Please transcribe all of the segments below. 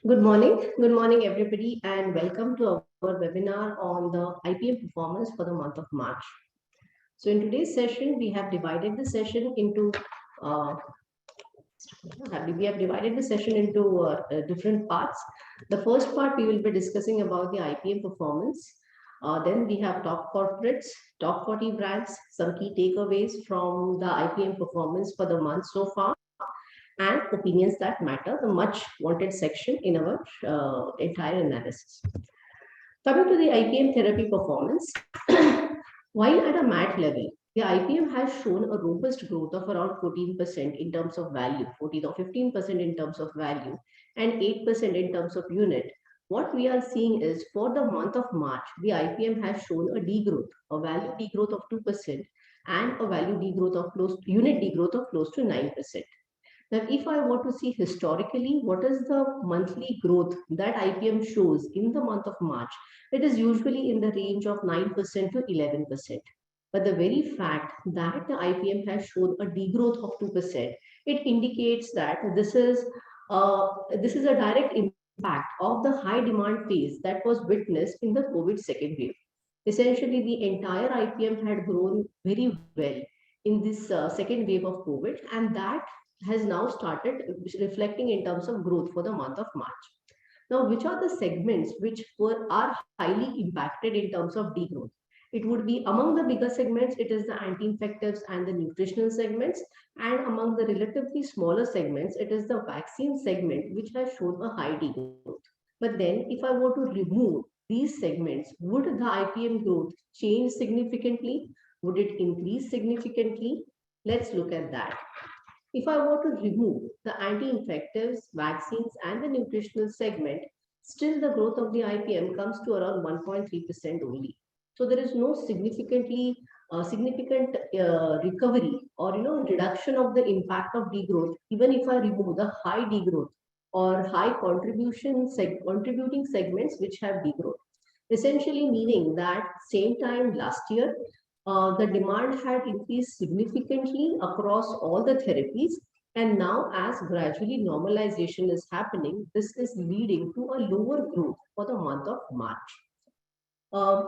Good morning, everybody, and welcome to our webinar on the IPM performance for the month of March. So, in today's session, we have divided the session into uh, different parts. The first part we will be discussing about the IPM performance. Then we have top corporates, top 40 brands, some key takeaways from the IPM performance for the month so far, and opinions that matter, the much wanted section in our entire analysis. Coming to the IPM therapy performance, while at a MAT level, the IPM has shown a robust growth of around 14% in terms of value, 14 or 15% in terms of value, and 8% in terms of unit. What we are seeing is for the month of March, the IPM has shown a degrowth, a value degrowth of 2%, and a value degrowth of unit degrowth of close to 9%. Now, if I want to see historically what is the monthly growth that IPM shows in the month of March, it is usually in the range of 9% to 11%. But the very fact that the IPM has shown a degrowth of 2%, it indicates that this is a direct impact of the high demand phase that was witnessed in the COVID second wave. Essentially, the entire IPM had grown very well in this second wave of COVID, and that has now started reflecting in terms of growth for the month of March. Now, which are the segments which are highly impacted in terms of degrowth? It would be among the bigger segments, it is the anti-infectives and the nutritional segments, and among the relatively smaller segments, it is the vaccine segment which has shown a high degrowth. But then, if I were to remove these segments, would the IPM growth change significantly? Would it increase significantly? Let's look at that. If I were to remove the anti-infectives, vaccines, and the nutritional segment, still the growth of the IPM comes to around 1.3% only. So there is no significant recovery or reduction of the impact of degrowth, even if I remove the high degrowth or high contributing segments which have degrowth. Essentially meaning that same time last year, the demand had increased significantly across all the therapies. And now, as gradually normalization is happening, this is leading to a lower growth for the month of March.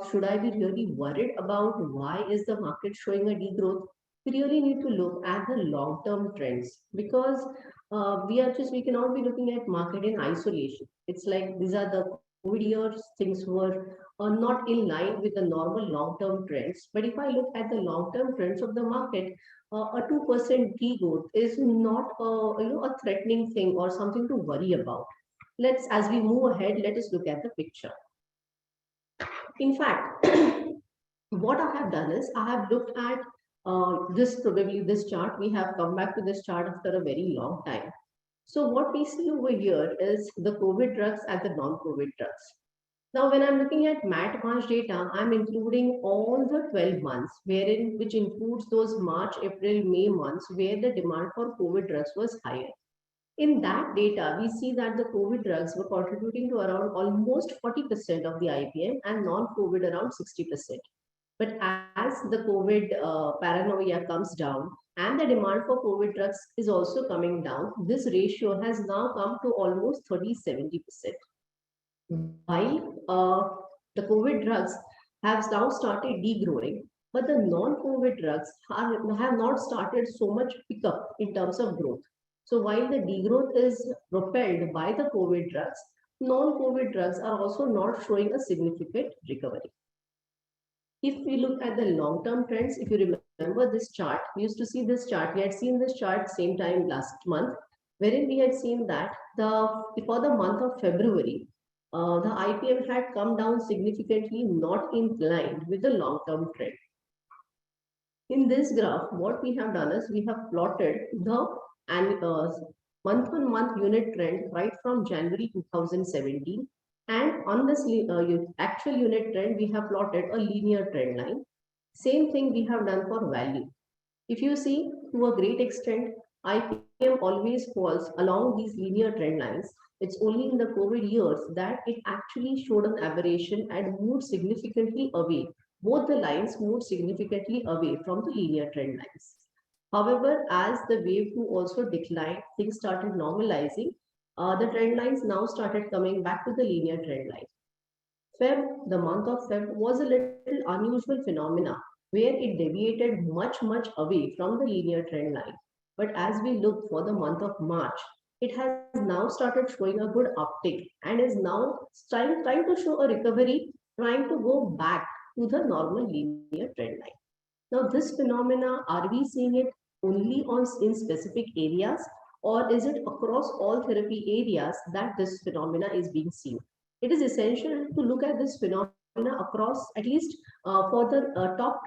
Should I be really worried about why is the market showing a degrowth? We really need to look at the long-term trends because we cannot be looking at market in isolation. It's like these are the COVID years, things were not in line with the normal long-term trends. But if I look at the long-term trends of the market, a 2% degrowth is not a threatening thing or something to worry about. As we move ahead, let us look at the picture. In fact, what I have done is I have looked at this chart. We have come back to this chart after a very long time. So what we see over here is the COVID drugs and the non-COVID drugs. Now, when I'm looking at MAT March data, I'm including all the 12 months, which includes those March, April, May months where the demand for COVID drugs was higher. In that data, we see that the COVID drugs were contributing to around almost 40% of the IPM and non-COVID around 60%. But as the COVID paranoia comes down and the demand for COVID drugs is also coming down, this ratio has now come to almost 30-70%. While the COVID drugs have now started degrowing, but the non-COVID drugs have not started so much pickup in terms of growth. So while the degrowth is propelled by the COVID drugs, non-COVID drugs are also not showing a significant recovery. If we look at the long-term trends, if you remember this chart, we used to see this chart. We had seen this chart same time last month, wherein we had seen that for the month of February, the IPM had come down significantly, not in line with the long-term trend. In this graph, what we have done is we have plotted the month-on-month unit trend right from January 2017. And on this actual unit trend, we have plotted a linear trend line. Same thing we have done for value. If you see, to a great extent, IPM always falls along these linear trend lines. It's only in the COVID years that it actually showed an aberration and moved significantly away. Both the lines moved significantly away from the linear trend lines. However, as the wave 2 also declined, things started normalizing. The trend lines now started coming back to the linear trend line. The month of Feb was a little unusual phenomena where it deviated much away from the linear trend line. But as we look for the month of March, it has now started showing a good uptick and is now trying to show a recovery, trying to go back to the normal linear trend line. Now, this phenomena, are we seeing it only in specific areas, or is it across all therapy areas that this phenomena is being seen? It is essential to look at this phenomena across at least for the top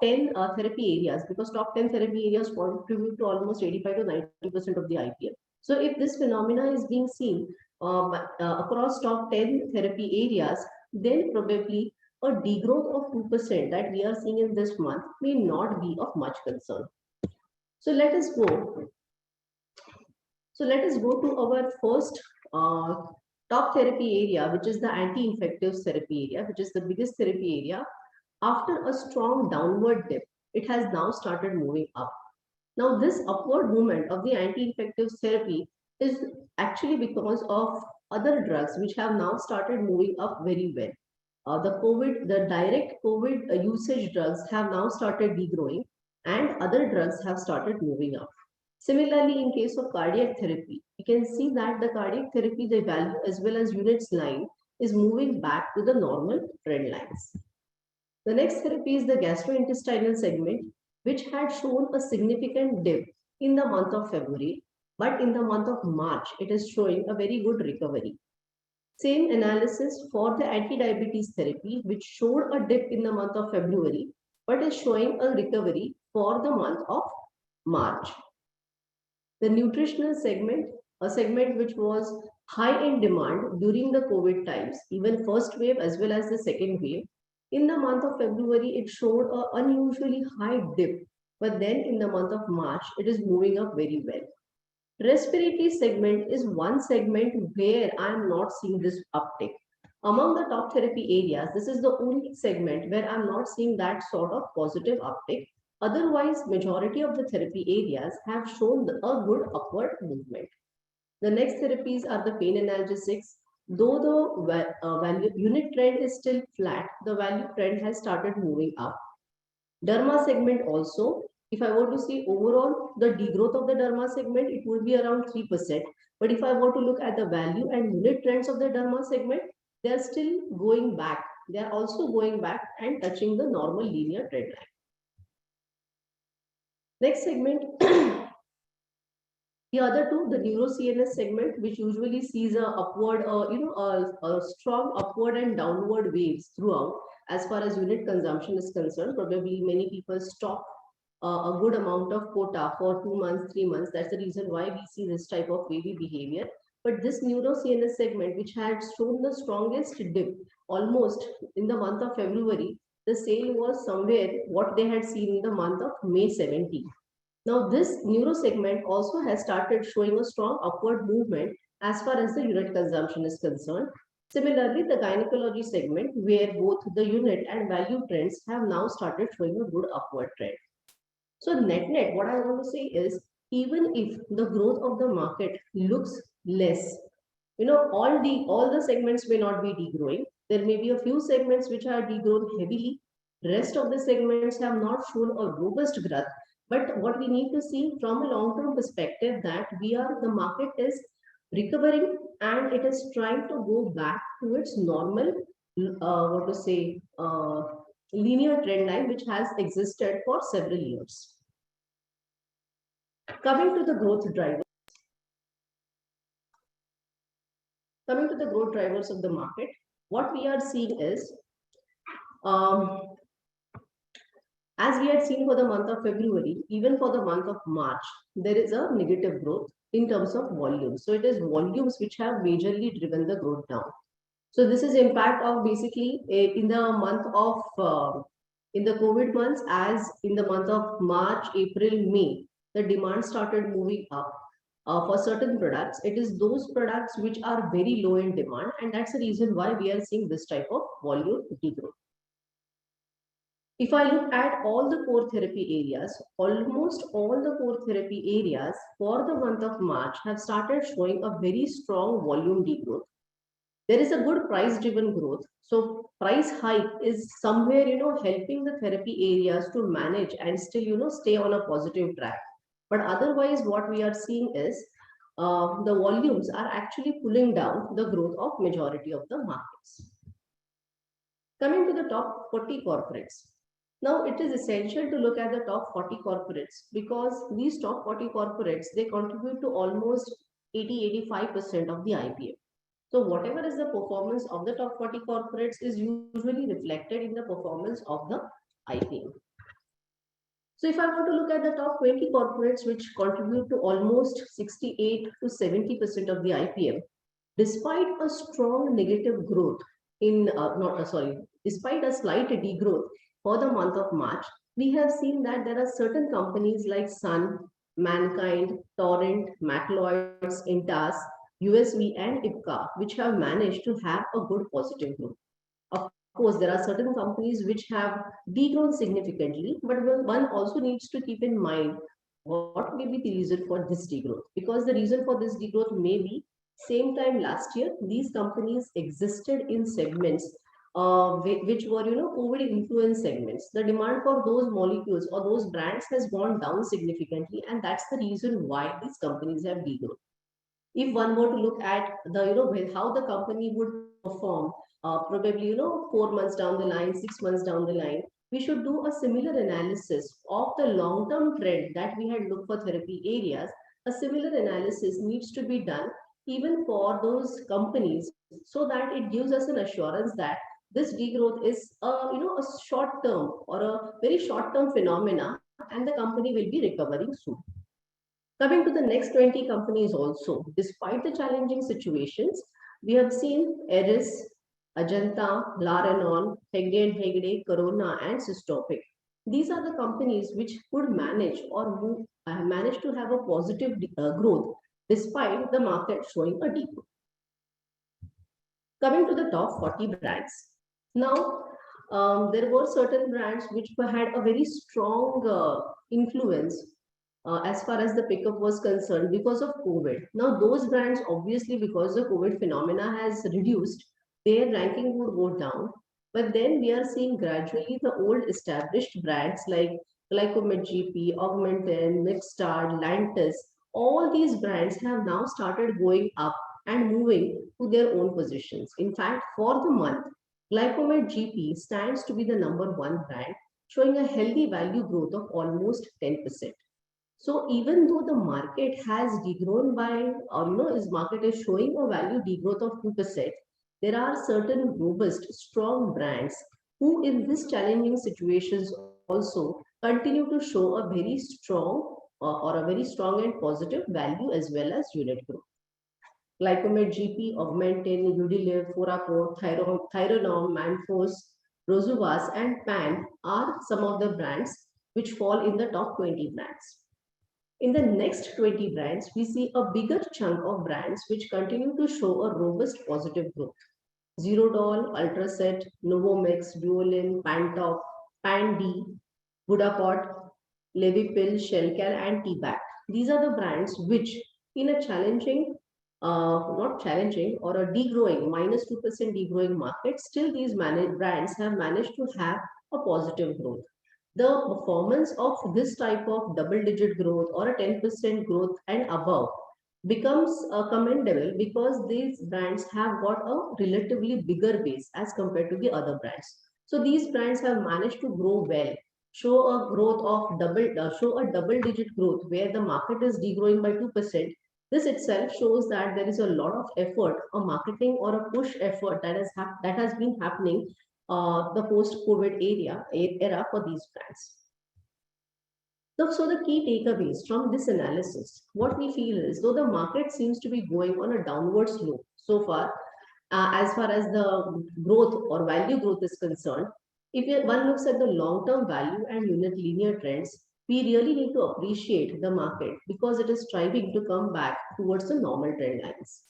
10 therapy areas, because top 10 therapy areas contribute to almost 85 to 90% of the IPM. So if this phenomena is being seen across top 10 therapy areas, then probably a degrowth of 2% that we are seeing in this month may not be of much concern. So let us go. So let us go to our first top therapy area, which is the anti-infective therapy area, which is the biggest therapy area. After a strong downward dip, it has now started moving up. Now, this upward movement of the anti-infective therapy is actually because of other drugs which have now started moving up very well. The direct COVID usage drugs have now started degrowing, and other drugs have started moving up. Similarly, in case of cardiac therapy, you can see that the cardiac therapy, the value as well as units line is moving back to the normal trend lines. The next therapy is the gastrointestinal segment, which had shown a significant dip in the month of February, but in the month of March, it is showing a very good recovery. Same analysis for the anti-diabetes therapy, which showed a dip in the month of February, but is showing a recovery for the month of March. The nutritional segment, a segment which was high in demand during the COVID times, even first wave as well as the second wave. In the month of February, it showed an unusually high dip, but then in the month of March, it is moving up very well. Respiratory segment is one segment where I am not seeing this uptick. Among the top therapy areas, this is the only segment where I'm not seeing that sort of positive uptick. Otherwise, majority of the therapy areas have shown a good upward movement. The next therapies are the pain analgesics. Though the value unit trend is still flat, the value trend has started moving up. Derma segment also, if I were to see overall the degrowth of the derma segment, it would be around 3%. But if I were to look at the value and unit trends of the derma segment, they are still going back. They are also going back and touching the normal linear trend line. Next segment, the other two, the neuro-CNS segment, which usually sees a upward, a strong upward and downward waves throughout. As far as unit consumption is concerned, probably many people stock a good amount of quota for 2 months, 3 months. That's the reason why we see this type of wavy behavior. But this neuro-CNS segment, which had shown the strongest dip almost in the month of February, the sale was somewhere what they had seen in the month of May 17. Now, this neuro segment also has started showing a strong upward movement as far as the unit consumption is concerned. Similarly, the gynecology segment, where both the unit and value trends have now started showing a good upward trend. So net, what I want to say is, even if the growth of the market looks less, all the segments may not be degrowing. There may be a few segments which are degrown heavily. Rest of the segments have not shown a robust growth. But what we need to see from a long-term perspective, that the market is recovering and it is trying to go back to its normal, linear trend line, which has existed for several years. Coming to the growth drivers. Coming to the growth drivers of the market, what we are seeing is, as we had seen for the month of February, even for the month of March, there is a negative growth in terms of volume. So it is volumes which have majorly driven the growth down. So this is impact of basically in the month of in the COVID months, as in the month of March, April, May, the demand started moving up. For certain products, it is those products which are very low in demand, and that's the reason why we are seeing this type of volume degrowth. If I look at all the core therapy areas, almost all the core therapy areas for the month of March have started showing a very strong volume degrowth. There is a good price driven growth. So price hike is somewhere, helping the therapy areas to manage and still, stay on a positive track. But otherwise, what we are seeing is the volumes are actually pulling down the growth of majority of the markets. Coming to the top 40 corporates. Now, it is essential to look at the top 40 corporates because these top 40 corporates, they contribute to almost 80-85% of the IPM. So whatever is the performance of the top 40 corporates is usually reflected in the performance of the IPM. So if I want to look at the top 20 corporates which contribute to almost 68 to 70% of the IPM, despite a strong negative growth in not sorry, despite a slight degrowth for the month of March, we have seen that there are certain companies like Sun, Mankind, Torrent, McLeod's, Intas, USV, and IPCA, which have managed to have a good positive growth. Of course, there are certain companies which have degrown significantly, but one also needs to keep in mind what may be the reason for this degrowth. Because the reason for this degrowth may be same time last year, these companies existed in segments which were, COVID influence segments. The demand for those molecules or those brands has gone down significantly, and that's the reason why these companies have degrown. If one were to look at the, how the company would perform, probably, 4 months down the line, 6 months down the line, we should do a similar analysis of the long term trend that we had looked for therapy areas. A similar analysis needs to be done even for those companies so that it gives us an assurance that this degrowth is a short term or a very short term phenomena, and the company will be recovering soon. Coming to the next 20 companies also, despite the challenging situations, we have seen Eris, Ajanta, Laranon, Hegde and Hegde, Corona, and Systopic. These are the companies which could manage or manage to have a positive growth despite the market showing a deep. Coming to the top 40 brands. Now, there were certain brands which had a very strong influence as far as the pickup was concerned because of COVID. Now, those brands, obviously, because the COVID phenomena has reduced, their ranking would go down. But then we are seeing gradually the old established brands like Glycomed GP, Augmentin, Mixstar, Lantus, all these brands have now started going up and moving to their own positions. In fact, for the month, Glycomed GP stands to be the number one brand, showing a healthy value growth of almost 10%. So even though the market has degrown by, its market is showing a value degrowth of 2%, there are certain robust, strong brands who in these challenging situations also continue to show a very strong or a very strong and positive value as well as unit growth. Glycomed GP, Augmentin, Udiliv, Foracort, Thyronorm, Manforce, Rosuvas, and Pan are some of the brands which fall in the top 20 brands. In the next 20 brands, we see a bigger chunk of brands which continue to show a robust positive growth. Zerodol, Ultraset, Novomix, Duolin, Pantop, Pan-D, Budapot, Levipil, Shelcal, and T-Back. These are the brands which, in a challenging, not challenging, or a degrowing, -2% degrowing market, still these brands have managed to have a positive growth. The performance of this type of double digit growth or a 10% growth and above becomes commendable because these brands have got a relatively bigger base as compared to the other brands. So these brands have managed to grow well, show a growth of show a double digit growth where the market is degrowing by 2%. This itself shows that there is a lot of effort, a marketing or a push effort that has been happening the post-COVID era for these brands. So the key takeaways from this analysis, what we feel is though the market seems to be going on a downward slope so far as the growth or value growth is concerned, if one looks at the long-term value and unit linear trends, we really need to appreciate the market because it is striving to come back towards the normal trend lines.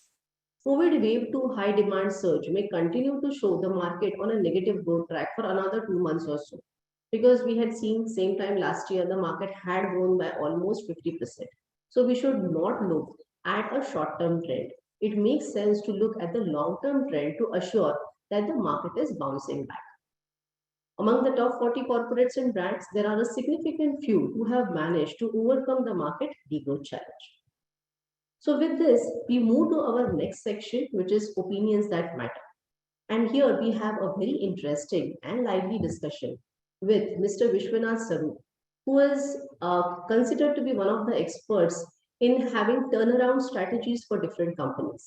COVID wave 2 high demand surge may continue to show the market on a negative growth track for another 2 months or so. because we had seen same time last year the market had grown by almost 50%. So we should not look at a short-term trend. It makes sense to look at the long-term trend to assure that the market is bouncing back. Among the top 40 corporates and brands, there are a significant few who have managed to overcome the market degrowth challenge. So with this, we move to our next section, which is opinions that matter. And here we have a very interesting and lively discussion with Mr. Vishwanath Saru, who is considered to be one of the experts in having turnaround strategies for different companies.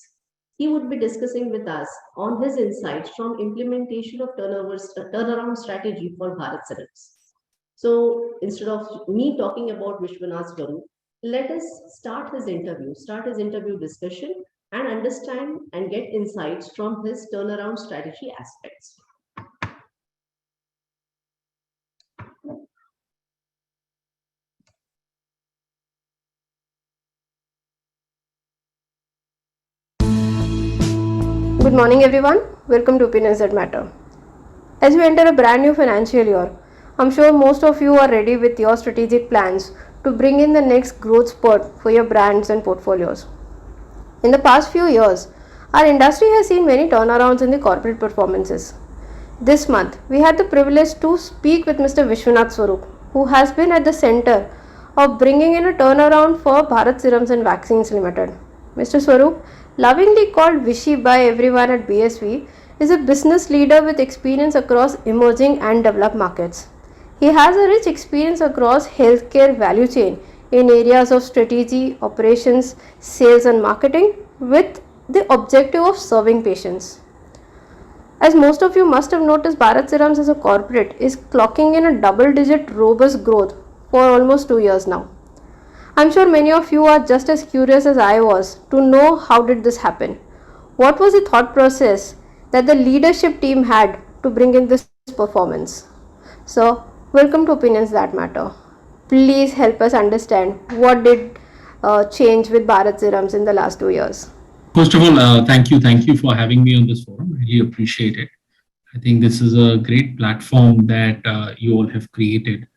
He would be discussing with us on his insights from implementation of turnaround strategy for Bharat Serums. So instead of me talking about Vishwanath Saru, let us start his interview discussion and understand and get insights from his turnaround strategy aspects. Good morning, everyone. Welcome to Opinions That Matter. As we enter a brand new financial year, I'm sure most of you are ready with your strategic plans to bring in the next growth spurt for your brands and portfolios. In the past few years, our industry has seen many turnarounds in the corporate performances. This month, we had the privilege to speak with Mr. Vishwanath Swarup, who has been at the center of bringing in a turnaround for Bharat Serums and Vaccines Limited. Mr. Swarup, lovingly called Vishy by everyone at BSV, is a business leader with experience across emerging and developed markets. He has a rich experience across healthcare value chain in areas of strategy, operations, sales and marketing with the objective of serving patients. As most of you must have noticed, Bharat Serums as a corporate is clocking in a double-digit robust growth for almost 2 years now. I'm sure many of you are just as curious as I was to know how did this happen. What was the thought process that the leadership team had to bring in this performance? So, welcome to Opinions That Matter. Please help us understand what did change with Bharat Serums in the last 2 years. First of all, thank you for having me on this forum. I really appreciate it. I think this is a great platform that you all have created.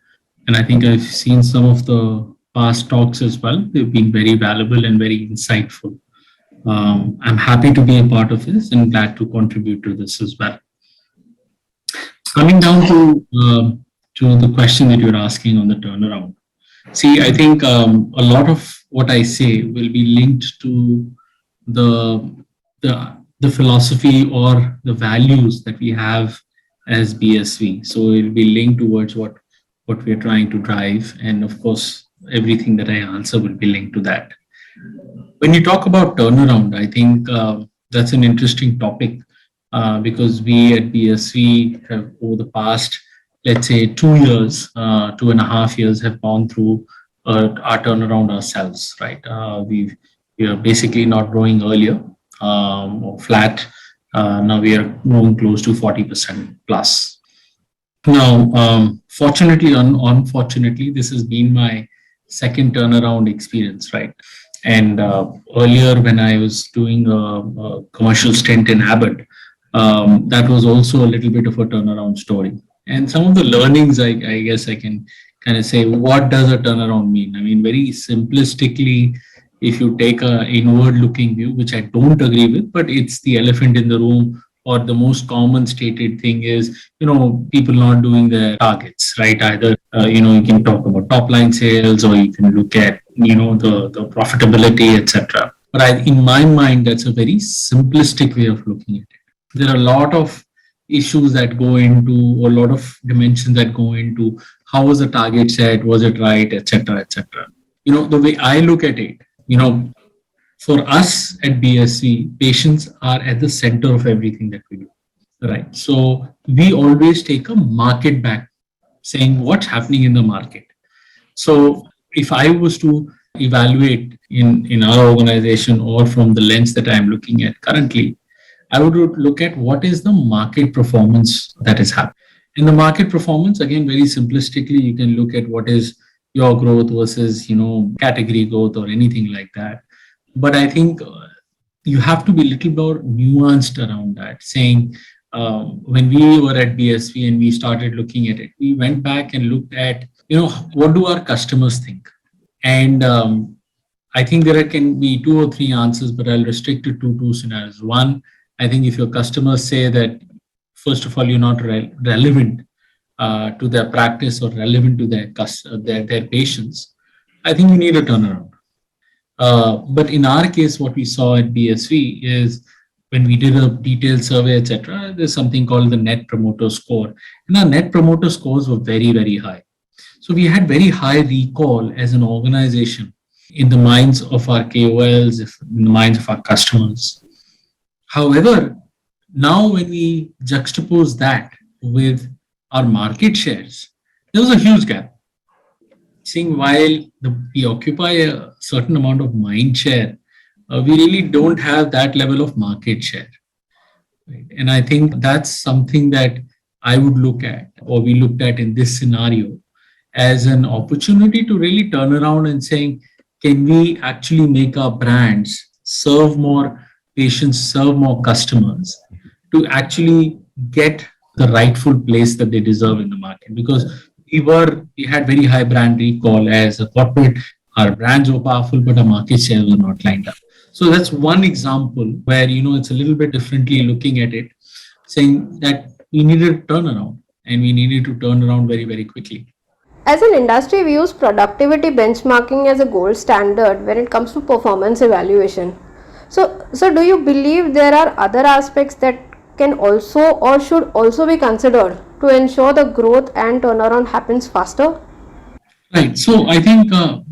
And I think I've seen some of the past talks as well. They've been very valuable and very insightful. I'm happy to be a part of this and glad to contribute to this as well. Coming down to the question that you're asking on the turnaround. See, I think a lot of what I say will be linked to the philosophy or the values that we have as BSV. So it will be linked towards what we're trying to drive, and of course, everything that I answer will be linked to that. When you talk about turnaround, I think that's an interesting topic because we at BSV have over the past, let's say, 2 years, 2.5 years, have gone through our turnaround ourselves, right? We are basically not growing earlier or flat. Now we are growing close to 40% plus. Now, fortunately, unfortunately, this has been my second turnaround experience, right? And earlier, when I was doing a commercial stint in Abbott, that was also a little bit of a turnaround story. And some of the learnings, I guess I can kind of say, what does a turnaround mean? I mean, very simplistically, if you take an inward looking view, which I don't agree with, but it's the elephant in the room, or the most common stated thing is, people not doing their targets, right? Either, you can talk about top line sales, or you can look at, the profitability, etc. But in my mind, that's a very simplistic way of looking at it. There are a lot of issues that go into, or a lot of dimensions that go into how was the target set, was it right, etc., etc. The way I look at it, for us at BSV, patients are at the center of everything that we do, right? So we always take a market back, saying what's happening in the market. So if I was to evaluate in our organization or from the lens that I'm looking at currently, I would look at what is the market performance that is happening. In the market performance, again, very simplistically, you can look at what is your growth versus, category growth or anything like that. But I think you have to be a little more nuanced around that, saying when we were at BSV and we started looking at it, we went back and looked at, what do our customers think? And I think there can be two or three answers, but I'll restrict it to two scenarios. One, I think if your customers say that, first of all, you're not relevant to their practice or relevant to their patients, I think you need a turnaround. But in our case, what we saw at BSV is when we did a detailed survey, etc., there's something called the Net Promoter Score. And our Net Promoter scores were very, very high. So we had very high recall as an organization in the minds of our KOLs, in the minds of our customers. However, now when we juxtapose that with our market shares, there was a huge gap. Seeing while we occupy a certain amount of mind share, we really don't have that level of market share. Right? And I think that's something that I would look at, or we looked at in this scenario, as an opportunity to really turn around and saying, can we actually make our brands serve more patients, serve more customers, to actually get the rightful place that they deserve in the market? Because we had very high brand recall as a corporate. Our brands were powerful, but our market share were not lined up. So that's one example where, it's a little bit differently looking at it, saying that we needed a turnaround and we needed to turn around very, very quickly. As an industry, we use productivity benchmarking as a gold standard when it comes to performance evaluation. So do you believe there are other aspects that can also or should also be considered to ensure the growth and turnaround happens faster? Right. So I think the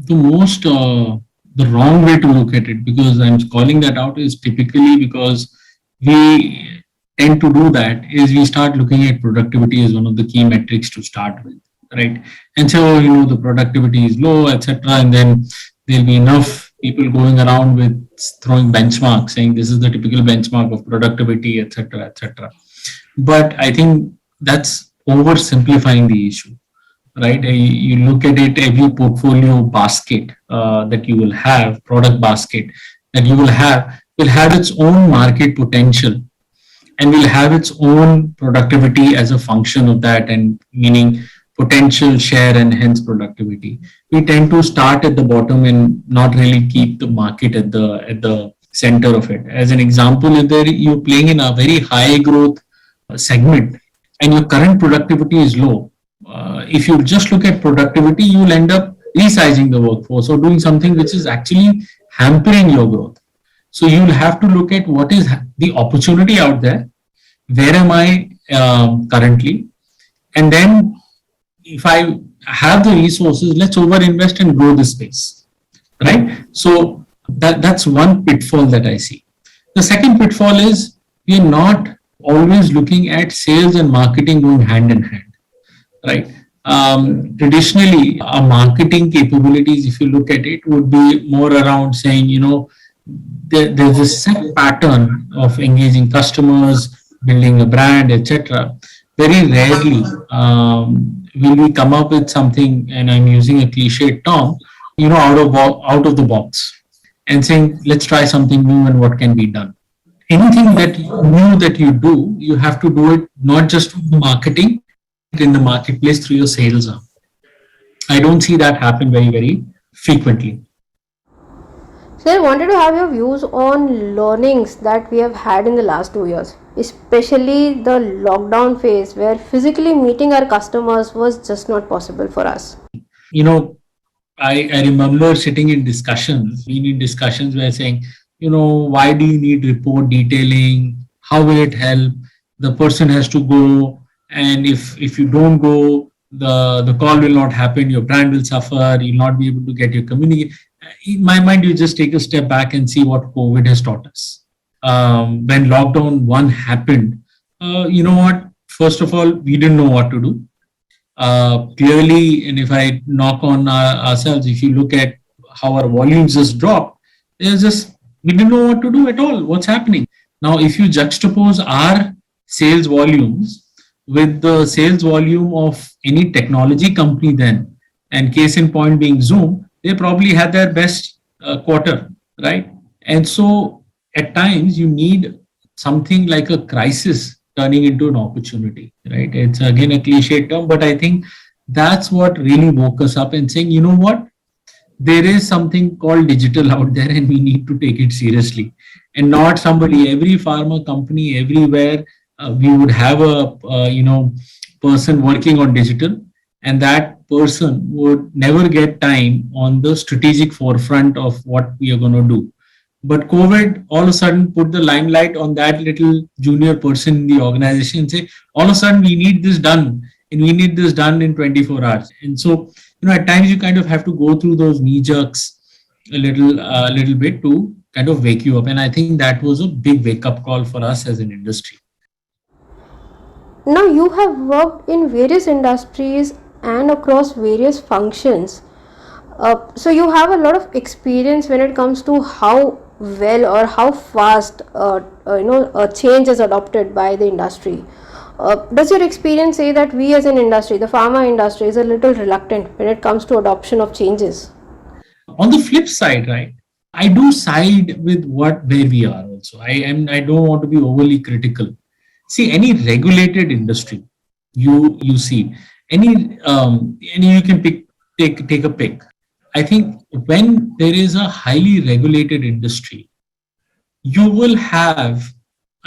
wrong way to look at it, because I'm calling that out, is typically because we tend to do that, is we start looking at productivity as one of the key metrics to start with, right? And so, the productivity is low, etc. And then there'll be enough people going around with throwing benchmarks saying this is the typical benchmark of productivity, etc., etc. But I think that's oversimplifying the issue, right? You look at it, every portfolio basket that you will have, product basket that you will have its own market potential and will have its own productivity as a function of that, and meaning potential, share, and hence productivity. We tend to start at the bottom and not really keep the market at the center of it. As an example, if you're playing in a very high growth segment and your current productivity is low, if you just look at productivity, you will end up resizing the workforce or doing something which is actually hampering your growth. So you will have to look at what is the opportunity out there, where am I currently, and then if I have the resources, let's over-invest and grow this space, right? So that's one pitfall that I see. The second pitfall is we are not always looking at sales and marketing going hand in hand, right? Traditionally, our marketing capabilities, if you look at it, would be more around saying, there's a set pattern of engaging customers, building a brand, etc. Very rarely will we come up with something, and I'm using a cliche term, out of the box, and saying, let's try something new and what can be done. Anything that you do, you have to do it not just with marketing, in the marketplace through your sales arm. I don't see that happen very, very frequently. So I wanted to have your views on learnings that we have had in the last 2 years, especially the lockdown phase where physically meeting our customers was just not possible for us. I remember sitting in discussions, we need discussions where saying, why do you need report detailing? How will it help? The person has to go, and if you don't go, the call will not happen, your brand will suffer, you'll not be able to get your communication. In my mind, you just take a step back and see what COVID has taught us. When lockdown 1 happened, you know what? First of all, we didn't know what to do. Clearly, and if I knock on ourselves, if you look at how our volumes just dropped, we didn't know what to do at all. What's happening? Now, if you juxtapose our sales volumes with the sales volume of any technology company then, and case in point being Zoom, they probably had their best quarter, right? And so at times you need something like a crisis turning into an opportunity, right? It's again a cliche term, but I think that's what really woke us up and saying, you know what, there is something called digital out there and we need to take it seriously, and not somebody, every pharma company everywhere, we would have a person working on digital, and that person would never get time on the strategic forefront of what we are going to do. But COVID all of a sudden put the limelight on that little junior person in the organization and say, all of a sudden we need this done, and we need this done in 24 hours. And so, at times you kind of have to go through those knee jerks a little bit to kind of wake you up. And I think that was a big wake up call for us as an industry. Now, you have worked in various industries and across various functions. So, you have a lot of experience when it comes to how well or how fast a change is adopted by the industry. Does your experience say that we as an industry, the pharma industry, is a little reluctant when it comes to adoption of changes? On the flip side, right, I do side with where we are also. I don't want to be overly critical. See, any regulated industry, you see any you can take a pick. I think when there is a highly regulated industry, you will have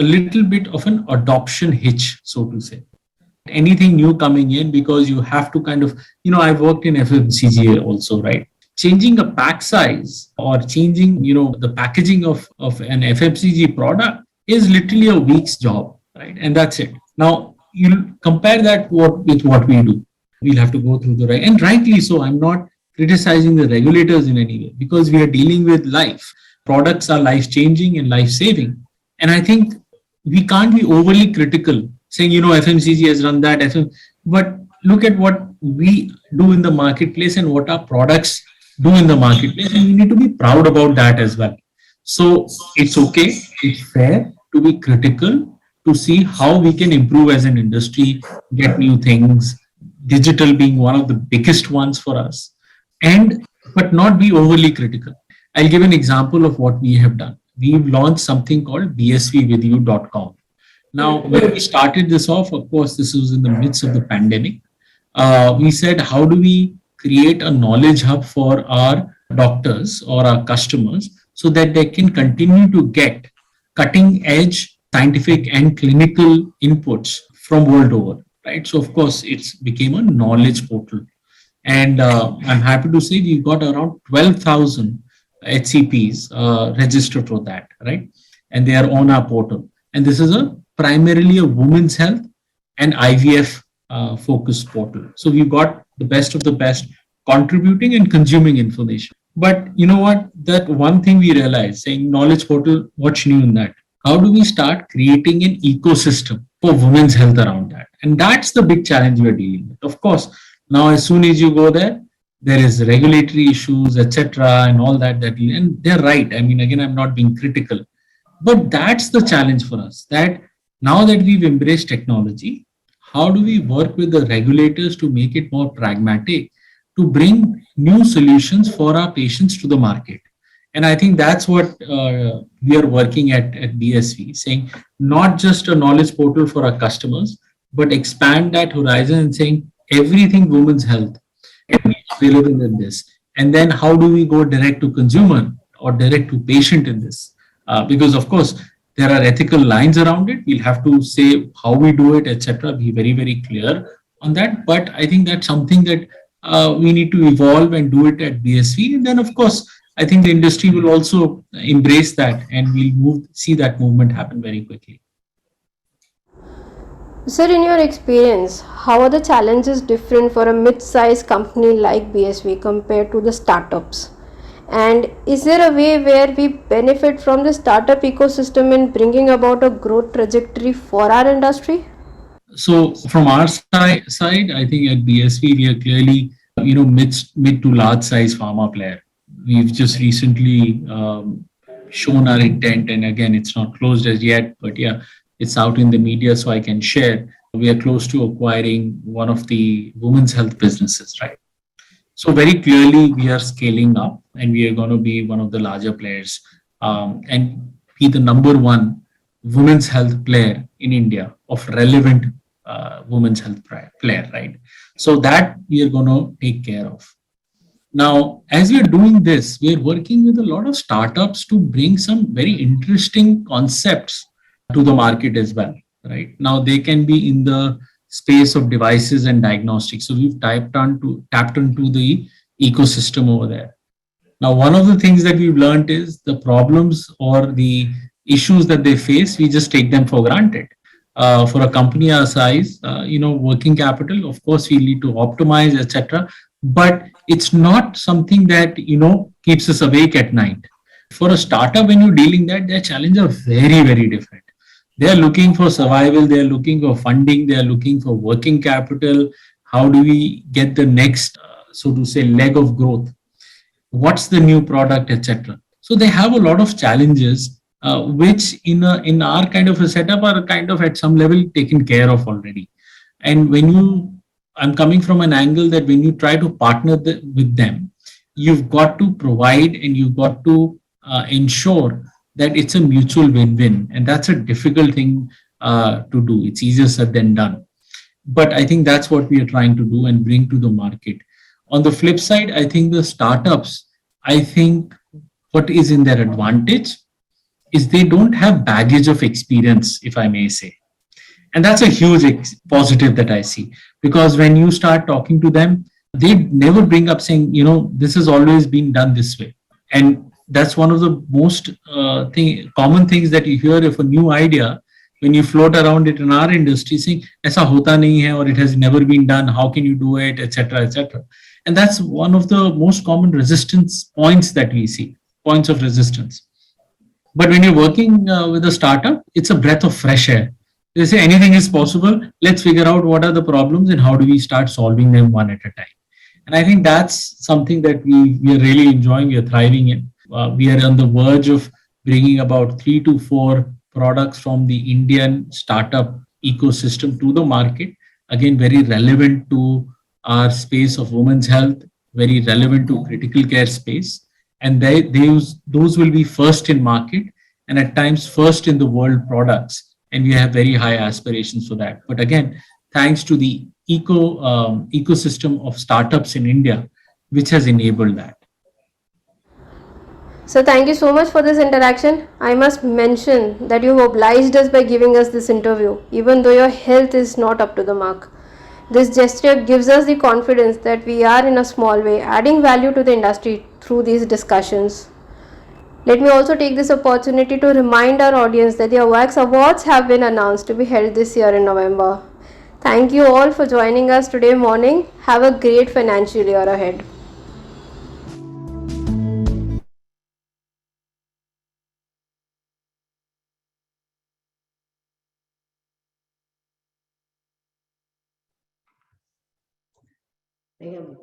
a little bit of an adoption hitch, so to say. Anything new coming in, because you have to kind of, I've worked in FMCG also, right? Changing a pack size or changing, the packaging of an FMCG product is literally a week's job, right? And that's it. Now, you compare that with what we do. We'll have to go through and rightly so. I'm not criticizing the regulators in any way, because we are dealing with life. Products are life changing and life saving. And I think we can't be overly critical saying, FMCG has done that. But look at what we do in the marketplace and what our products do in the marketplace. And we need to be proud about that as well. So it's okay, it's fair to be critical, to see how we can improve as an industry, get new things, digital being one of the biggest ones for us, but not be overly critical. I'll give an example of what we have done. We've launched something called bsvwithyou.com. Now, when we started this off, of course, this was in the midst of the pandemic. We said, how do we create a knowledge hub for our doctors or our customers so that they can continue to get cutting edge scientific and clinical inputs from world over, right? So, of course, it's became a knowledge portal. And I'm happy to say we've got around 12,000 HCPs registered for that, right? And they are on our portal. And this is primarily a women's health and IVF focused portal. So we've got the best of the best contributing and consuming information. But you know what? That one thing we realized, saying knowledge portal, what's new in that? How do we start creating an ecosystem for women's health around that? And that's the big challenge we're dealing with. Of course, now as soon as you go there is regulatory issues, etc., and all that. And they're right. I mean, again, I'm not being critical, but that's the challenge for us. That now that we've embraced technology, how do we work with the regulators to make it more pragmatic, to bring new solutions for our patients to the market? And I think that's what we are working at BSV, saying not just a knowledge portal for our customers, but expand that horizon and saying everything women's health can be available in this. And then how do we go direct to consumer or direct to patient in this? Because of course, there are ethical lines around it. We'll have to say how we do it, etc. Be very, very clear on that. But I think that's something that we need to evolve and do it at BSV. And then, of course, I think the industry will also embrace that, and we'll see that movement happen very quickly. Sir, in your experience, how are the challenges different for a mid-sized company like BSV compared to the startups? And is there a way where we benefit from the startup ecosystem in bringing about a growth trajectory for our industry? So from our side, I think at BSV we are clearly, mid to large size pharma player. We've just recently shown our intent, and again, it's not closed as yet, but yeah, it's out in the media, so I can share. We are close to acquiring one of the women's health businesses, right? So very clearly, we are scaling up, and we are going to be one of the larger players and be the number one women's health player in India of relevant women's health player, right? So that we are going to take care of. Now, as we are doing this, we are working with a lot of startups to bring some very interesting concepts to the market as well, right? Now, they can be in the space of devices and diagnostics. So we've tapped into the ecosystem over there. Now, one of the things that we've learned is the problems or the issues that they face, we just take them for granted. For a company our size, working capital, of course, we need to optimize, etc. But it's not something that keeps us awake at night. For a startup, when you're dealing that, their challenges are very, very different. They are looking for survival. They are looking for funding. They are looking for working capital. How do we get the next, so to say, leg of growth? What's the new product, etc. So they have a lot of challenges, which in our kind of a setup are kind of at some level taken care of already. And I'm coming from an angle that when you try to partner with them, you've got to provide and you've got to ensure that it's a mutual win-win, and that's a difficult thing to do. It's easier said than done, but I think that's what we are trying to do and bring to the market. On the flip side, I think the startups, I think what is in their advantage is they don't have baggage of experience, if I may say. And that's a huge positive that I see, because when you start talking to them, they never bring up saying, this has always been done this way. And that's one of the most common things that you hear of a new idea when you float around it in our industry, saying aisa hota nahi hai, or it has never been done, how can you do it, etc., etc. And that's one of the most common resistance points that we see, points of resistance. But when you're working with a startup, it's a breath of fresh air. They say anything is possible. Let's figure out what are the problems and how do we start solving them one at a time. And I think that's something that we are really enjoying, we are thriving in. We are on the verge of bringing about 3 to 4 products from the Indian startup ecosystem to the market. Again, very relevant to our space of women's health, very relevant to critical care space. And those will be first in market and at times first in the world products. And we have very high aspirations for that. But again, thanks to the ecosystem of startups in India, which has enabled that. So, thank you so much for this interaction. I must mention that you obliged us by giving us this interview, even though your health is not up to the mark. This gesture gives us the confidence that we are, in a small way, adding value to the industry through these discussions. Let me also take this opportunity to remind our audience that the AWACS Awards have been announced to be held this year in November. Thank you all for joining us today morning. Have a great financial year ahead. I am